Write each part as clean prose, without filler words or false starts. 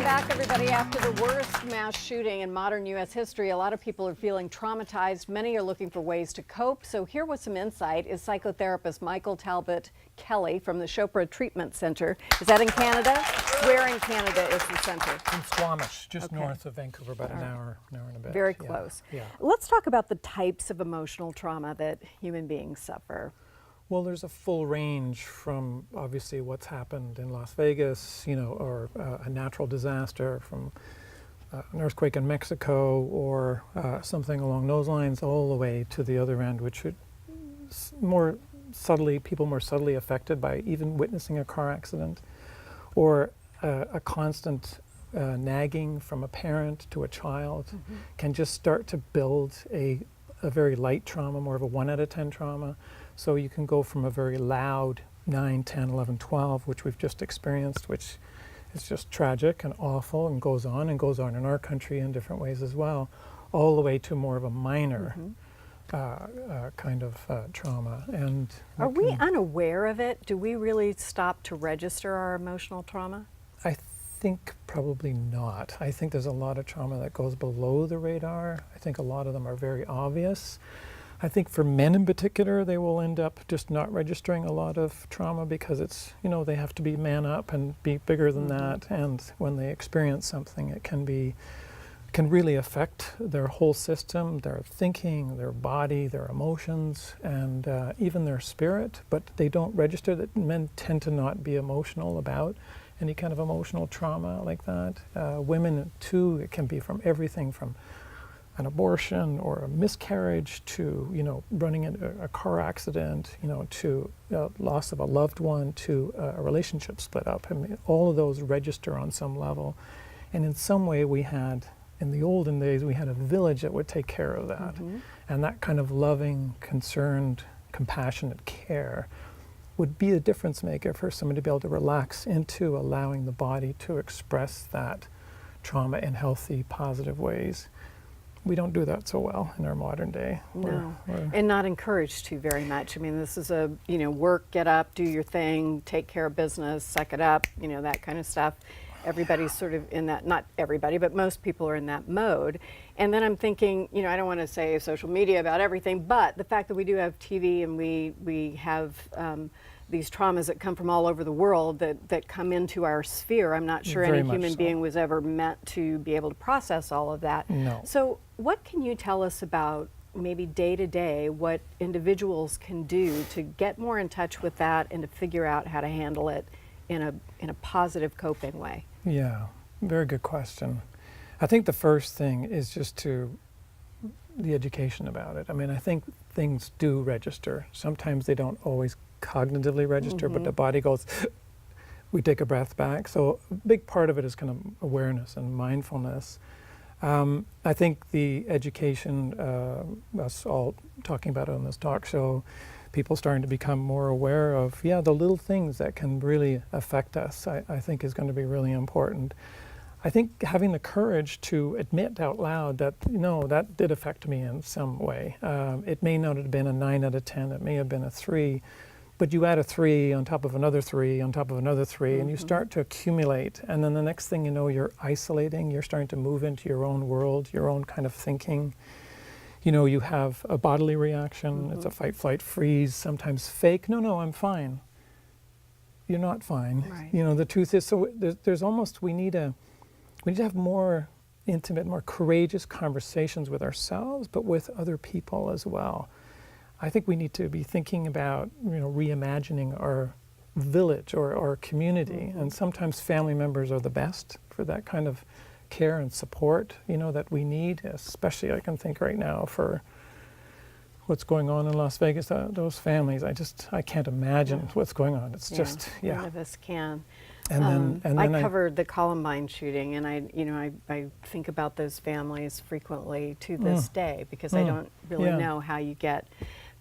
back, everybody. After the worst mass shooting in modern U.S. history, a lot of people are feeling traumatized. Many are looking for ways to cope. So here with some insight is psychotherapist Michael Talbot Kelly from the Chopra Treatment Center. Is that in Canada? Where in Canada is the center? In Squamish, just north of Vancouver, about an hour and a bit. Very close. Yeah. Let's talk about the types of emotional trauma that human beings suffer. Well, there's a full range from obviously what's happened in Las Vegas, or a natural disaster from an earthquake in Mexico or something along those lines, all the way to the other end, which would people more subtly affected by even witnessing a car accident, or a constant nagging from a parent to a child can just start to build a very light trauma, more of a 1 out of 10 trauma. So you can go from a very loud 9, 10, 11, 12, which we've just experienced, which is just tragic and awful and goes on in our country in different ways as well, all the way to more of a minor kind of trauma. And are we unaware of it? Do we really stop to register our emotional trauma? I think probably not. I think there's a lot of trauma that goes below the radar. I think a lot of them are very obvious. I think for men in particular, they will end up just not registering a lot of trauma because it's, they have to be man up and be bigger than that. And when they experience something, it can really affect their whole system, their thinking, their body, their emotions, and even their spirit. But they don't register that. Men tend to not be emotional about any kind of emotional trauma like that. Women too, it can be from everything from an abortion or a miscarriage to, running into a car accident, to loss of a loved one, to a relationship split up. I mean, all of those register on some level. And in some way in the olden days, we had a village that would take care of that. And that kind of loving, concerned, compassionate care would be a difference maker for somebody to be able to relax into allowing the body to express that trauma in healthy, positive ways. We don't do that so well in our modern day. No, and not encouraged to very much. I mean, this is a, work, get up, do your thing, take care of business, suck it up, that kind of stuff. Everybody's sort of in that, not everybody, but most people are in that mode. And then I'm thinking, I don't want to say social media about everything, but the fact that we do have TV and we have these traumas that come from all over the world that come into our sphere. I'm not sure any human being was ever meant to be able to process all of that. No. So what can you tell us about maybe day to day what individuals can do to get more in touch with that and to figure out how to handle it in a positive coping way? Yeah, very good question. I think the first thing is just the education about it. I mean, I think things do register. Sometimes they don't always cognitively register, but the body goes, we take a breath back. So a big part of it is kind of awareness and mindfulness. I think the education, us all talking about it on this talk show, people starting to become more aware of, the little things that can really affect us, I think is going to be really important. I think having the courage to admit out loud that, that did affect me in some way. It may not have been a 9 out of 10, it may have been a 3, but you add a 3 on top of another 3 on top of another 3, and you start to accumulate. And then the next thing you know, you're isolating, you're starting to move into your own world, your own kind of thinking. You have a bodily reaction, it's a fight, flight, freeze, sometimes fake. No, I'm fine. You're not fine. Right. The truth is, so there's almost, we need to have more intimate, more courageous conversations with ourselves, but with other people as well. I think we need to be thinking about, reimagining our village or our community. And sometimes family members are the best for that kind of care and support, that we need, especially I can think right now for what's going on in Las Vegas, those families, I can't imagine what's going on. It's just, None of us can. And then I covered the Columbine shooting, and I think about those families frequently to this day because I don't really know how you get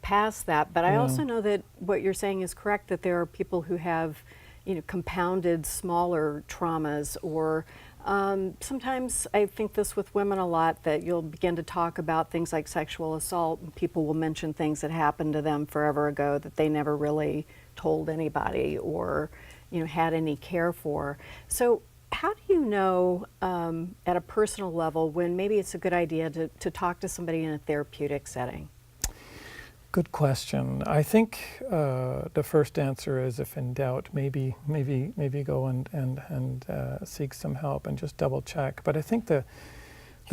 past that. But I also know that what you're saying is correct, that there are people who have, compounded smaller traumas, or sometimes I think this with women a lot, that you'll begin to talk about things like sexual assault, and people will mention things that happened to them forever ago that they never really told anybody or had any care for. So how do you know at a personal level when maybe it's a good idea to talk to somebody in a therapeutic setting? Good question. I think the first answer is, if in doubt, maybe go and seek some help and just double check. But I think the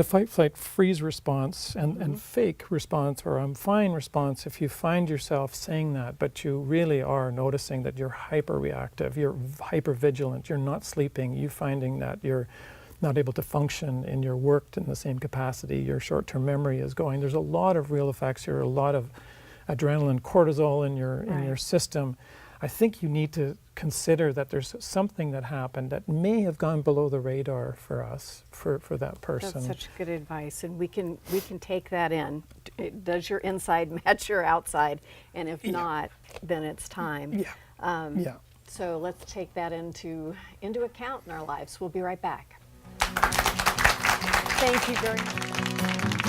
fight, flight, freeze response and fake response, or I'm fine response, if you find yourself saying that, but you really are noticing that you're hyper reactive, you're hyper vigilant, you're not sleeping, you finding that you're not able to function in your work in the same capacity, your short-term memory is going. There's a lot of real effects here, a lot of adrenaline, cortisol in your system. I think you need to consider that there's something that happened that may have gone below the radar for us, for that person. That's such good advice, and we can take that in. Does your inside match your outside? And if not, then it's time. Yeah. So let's take that into account in our lives. We'll be right back. Thank you very much.